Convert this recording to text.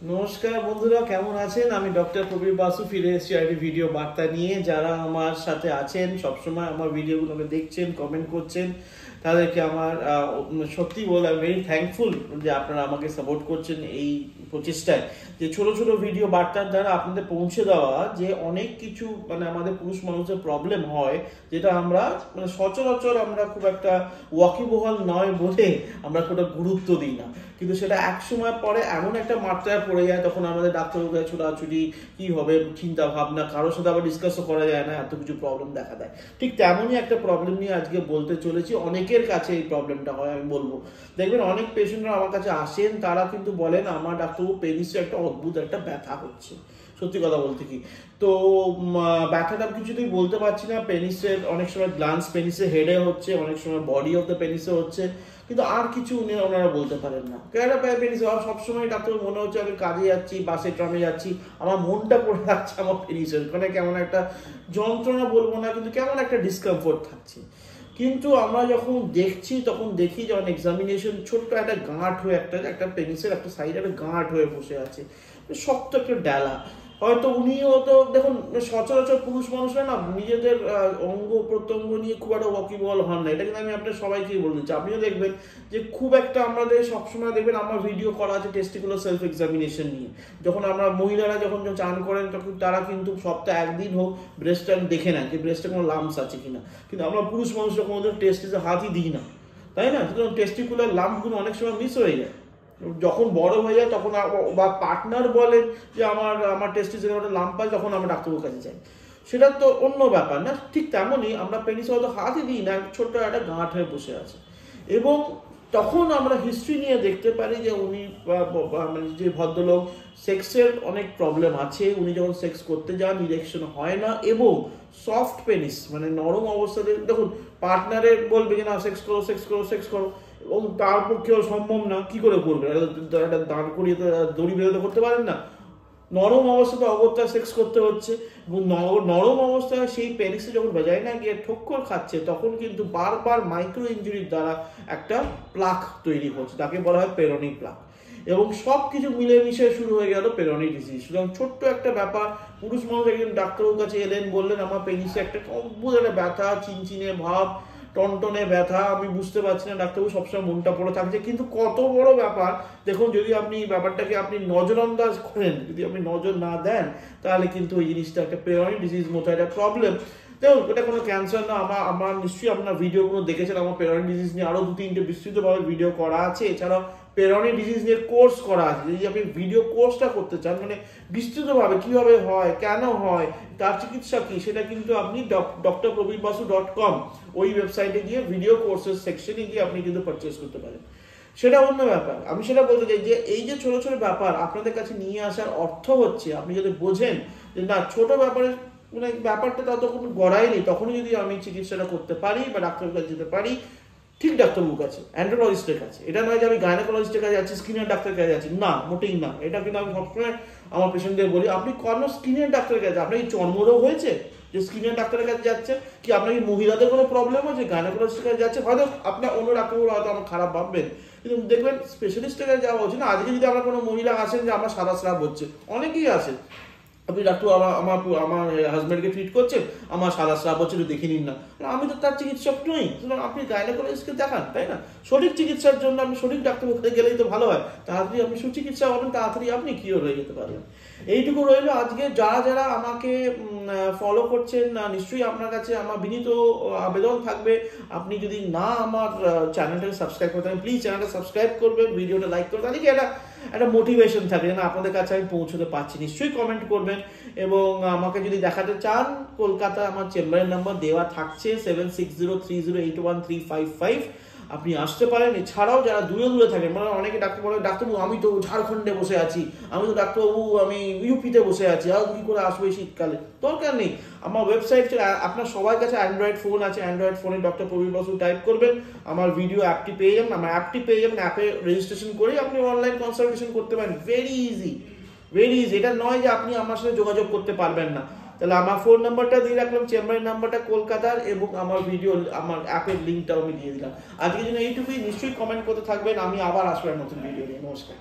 নমস্কার বন্ধুরা, কেমন আছেন? আমি ডক্টর প্রবীর বাসু ফিরে এসেছি একটি ভিডিও বার্তা নিয়ে। যারা আমার সাথে আছেন, সবসময় আমার ভিডিওগুলোকে দেখছেন, কমেন্ট করছেন, তাদেরকে আমার সত্যি বলে আমি ভেরি থ্যাঙ্কফুল যে আপনারা আমাকে সাপোর্ট করছেন এই প্রচেষ্টায়, যে ছোট ছোট ভিডিও বার্তার দ্বারা আপনাদের পৌঁছে দেওয়া যে অনেক কিছু আমাদের পুরুষ মানুষের প্রবলেম হয়, যেটা আমরা সচরাচর আমরা খুব একটা ওয়াকিবহাল নয় বলে আমরা খুব একটা গুরুত্ব দিই না, কিন্তু সেটা এক সময় পরে এমন একটা মাত্রায় পড়ে যায়, তখন আমাদের ডাক্তারবাবুকে ছোটাছুটি কি হবে চিন্তা ভাবনা, কারোর সাথে আবার ডিসকাসও করা যায় না, এত কিছু প্রবলেম দেখা দেয়। ঠিক তেমনই একটা প্রবলেম নিয়ে আজকে বলতে চলেছি। অনেকের কাছে এই প্রবলেমটা হয়, আমি বলবো। দেখবেন অনেক পেশেন্টরা আমার কাছে আসেন, তারা কিন্তু বলেন আমার ডাক্তারবাবু পেনিসে একটা অদ্ভুত একটা ব্যথা হচ্ছে। সত্যি কথা বলতে কি, তো ব্যথাটা কিছুতেই বলতে পারছি না। পেনিসের অনেক সময় গ্ল্যান্স পেনিসে হেডে হচ্ছে, অনেক সময় বডি অফ দ্য পেনিসে হচ্ছে, কিন্তু আর কিছু ওনারা বলতে পারেন না। কেন পেনিস সবসময় ডাক্তার মনে হচ্ছে আমি কাজে যাচ্ছি, বাসে ট্রামে যাচ্ছি, আমার মনটা পড়ে যাচ্ছে আমার পেনিসের ওখানে, কেমন একটা যন্ত্রণা বলবো না, কিন্তু কেমন একটা ডিসকমফোর্ট থাকছে। কিন্তু আমরা যখন দেখছি তখন দেখি যখন এক্সামিনেশন, ছোট্ট একটা গাঁট হয়ে একটা পেনিসের একটা সাইডে একটা গাঁট হয়ে বসে আছে, শক্ত একটা ডালা। হয়তো উনিও তো দেখুন, সচরাচর পুরুষ মানুষরা না নিজেদের অঙ্গ প্রত্যঙ্গ নিয়ে খুব একটা ওয়াকিবহাল হন না, এটা কিন্তু আমি আপনার সবাইকেই বলে দিচ্ছি। আপনিও দেখবেন যে খুব একটা আমাদের সবসময় দেখবেন আমার ভিডিও করা আছে টেস্টিকুলার সেলফ এক্সামিনেশন নিয়ে। যখন আমরা মহিলারা যখন চান করেন তখন তারা কিন্তু সপ্তাহে একদিন হোক ব্রেস্টটা দেখে নেন যে ব্রেস্টে কোনো লাম্পস আছে কিনা, কিন্তু আমরা পুরুষ মানুষরা কোনোদিন টেস্টিসে হাতই দিই না, তাই না? সুতরাং টেস্টিকুলার লাম্পগুলো অনেক সময় মিস হয়ে যায়। যখন বড় হয়ে যায় তখন বা পার্টনার বলেন যে আমার আমার টেস্টিসের একটা লাম্প পাই, তখন আমরা ডাক্তারবাবুর কাছে যাই, সেটা তো অন্য ব্যাপার না। ঠিক তেমনই আমরা পেনিসে হয়তো হাতই দিই না, ছোট্ট একটা গাঁট হয়ে বসে আছে, এবং তখন আমরা হিস্ট্রি নিয়ে দেখতে পারি যে উনি যে ভদ্রলোক সেক্সের অনেক প্রবলেম আছে, উনি যখন সেক্স করতে যান ইরেকশন হয় না, এবং সফট পেনিস নরম অবস্থাতে দেখুন পার্টনারের বলবে যে না সেক্স করো সেক্স করো সেক্স করো, এবং তার পক্ষেও সম্ভব না, কি করে করবে? একটা দাঁড় করিয়ে তো দড়ি বেরোতে করতে পারেন না, নরম অবস্থাতে অগত্যা সেক্স করতে হচ্ছে। এবং নরম অবস্থায় সেই পেনিসে যখন বাজায় না গিয়ে ঠক্কর খাচ্ছে, তখন কিন্তু বারবার মাইক্রো ইঞ্জুরির দ্বারা একটা প্লাক তৈরি হচ্ছে, তাকে বলা হয় পেরোনিক প্লাক, এবং সব কিছু মিলেমিশে শুরু হয়ে গেল পেরোনিক ডিজিজ। সুতরাং ছোট্ট একটা ব্যাপার, পুরুষ মানুষ একজন ডাক্তারের কাছে এলেন, বললেন আমার পেনিসে একটা অদ্ভুত একটা ব্যথা, চিনচিনে ভাব, টনটনে ব্যথা, আমি বুঝতে পারছি না, ডাক্তারবাবু সবসময় মনটা পড়ে থাকছে। কিন্তু কত বড় ব্যাপার দেখুন, যদি আপনি ব্যাপারটাকে আপনি নজরআন্দাজ করেন, যদি আপনি নজর না দেন, তাহলে কিন্তু ওই জিনিসটা একটা পেরোনিক ডিজিজ মতো একটা প্রবলেম। দেখুন এটা কোনো ক্যান্সার না। আমার নিশ্চয়ই আপনার ভিডিওগুলো দেখেছেন, আমার পেরোনিক ডিজিজ নিয়ে আরও 2-3টে বিস্তৃতভাবে ভিডিও করা আছে। এছাড়াও পেরোনিক ডিজিজ নিয়ে কোর্স করা আছে, যদি আপনি ভিডিও কোর্সটা করতে চান বিস্তৃতভাবে কীভাবে হয়, কেন হয়, তার চিকিৎসা কী, সেটা কিন্তু আপনি drprobirbasu.com ওই ওয়েবসাইটে গিয়ে ভিডিও কোর্সের সেকশনে গিয়ে আপনি কিন্তু পারচেস করতে পারেন। সেটা অন্য ব্যাপার। আমি সেটা বলতে চাই যে এই যে ছোট ছোট ব্যাপার আপনাদের কাছে নিয়ে আসার অর্থ হচ্ছে, আপনি যদি বোঝেন যে না ছোট ব্যাপারে ব্যাপারটা ততক্ষণ গড়াই নেই, তখনই যদি আমি চিকিৎসাটা করতে পারি বা ডাক্তারের কাছে যেতে পারি, ঠিক ডাক্তারবাবুর কাছে, অ্যান্ড্রোলজিস্টের কাছে। এটা নয় যে আমি গাইনোকোলজিস্টের কাছে যাচ্ছি, স্কিনের ডাক্তারের কাছে যাচ্ছি, না, মোটেই না। এটা কিন্তু আমি সবসময় আমার পেশেন্টদের বলি, আপনি কোনো স্কিনের ডাক্তারের কাছে, আপনার কি চর্মরোগ হয়েছে যে স্কিনের ডাক্তারের কাছে যাচ্ছেন, কি আপনার কি মহিলাদের কোনো প্রবলেম হয়েছে গাইনোকোলজিস্টের কাছে যাচ্ছে, হয়তো আপনার অন্য ডাক্তারবাবু হয়তো আমার খারাপ ভাববেন, কিন্তু দেখবেন স্পেশালিস্টের কাছে যাওয়া উচিত না। আজকে যদি আমরা কোনো মহিলা আসেন যে আমার সাদা স্রাব হচ্ছে, অনেকেই আসে, আপনি ডাক্তার আমার আমার হাজব্যান্ডকে ট্রিট করছেন, আমার সাদা স্রাব হচ্ছে, একটু দেখে নিন না। আমি তো তার চিকিৎসক নই, সুতরাং আপনি গাইনোকোলজিস্টকে দেখান, তাই না? সঠিক চিকিৎসার জন্য আপনি সঠিক ডাক্তারের কাছে গেলেই তো ভালো হয়, তাড়াতাড়ি আপনি সুচিকিৎসা হবেন, তাড়াতাড়ি আপনি কিওর হয়ে যেতে পারবেন। এইটুকু রইল। আজকে যারা যারা আমাকে ফলো করছেন, নিশ্চয়ই আপনার কাছে আমার বিনীত আবেদন থাকবে, আপনি যদি না আমার চ্যানেলটাকে সাবস্ক্রাইব করতে পারেন, প্লিজ চ্যানেলটা সাবস্ক্রাইব করবেন, ভিডিওটা লাইক করবেন, তাহলে কি একটা মোটিভেশন থাকে না আপনাদের কাছে আমি পৌঁছতে পারছি। নিশ্চয়ই কমেন্ট করবেন, এবং আমাকে যদি দেখাতে চান, কলকাতা আমার চেম্বারের নাম্বার দেওয়া থাকছে 7603081355, আপনি আসতে পারেন। এছাড়াও যারা দূরে দূরে থাকেন, অনেকে ডাক্তার বলে ডাক্তারবাবু আমি তো ঝাড়খণ্ডে বসে আছি, আমি তো ডাক্তারবাবু আমি ইউপিতে বসে আছি, আর কি করে আসবো এই শীতকালে? দরকার নেই, আমার ওয়েবসাইট, আপনার সবার কাছে অ্যান্ড্রয়েড ফোন আছে, অ্যান্ড্রয়েড ফোনে ডক্টর প্রবীর বাসু টাইপ করবেন, আমার ভিডিও অ্যাপটি পেয়ে যাবেন, আমার অ্যাপটি পেয়ে যাবেন, অ্যাপে রেজিস্ট্রেশন করে আপনি অনলাইন কনসালটেশন করতে পারেন। Very easy, very easy. এটা নয় যে আপনি আমার সাথে যোগাযোগ করতে পারবেন না। তাহলে আমার ফোন নাম্বারটা দিয়ে রাখলাম, চেম্বারের নাম্বারটা কলকাতার, এবং আমার ভিডিও আমার অ্যাপের লিঙ্কটাও আমি দিয়ে দিলাম। আজকের জন্য এইটুকুই। নিশ্চয়ই কমেন্ট করতে থাকবেন, আমি আবার আসবো নতুন ভিডিও নিয়ে। নমস্কার।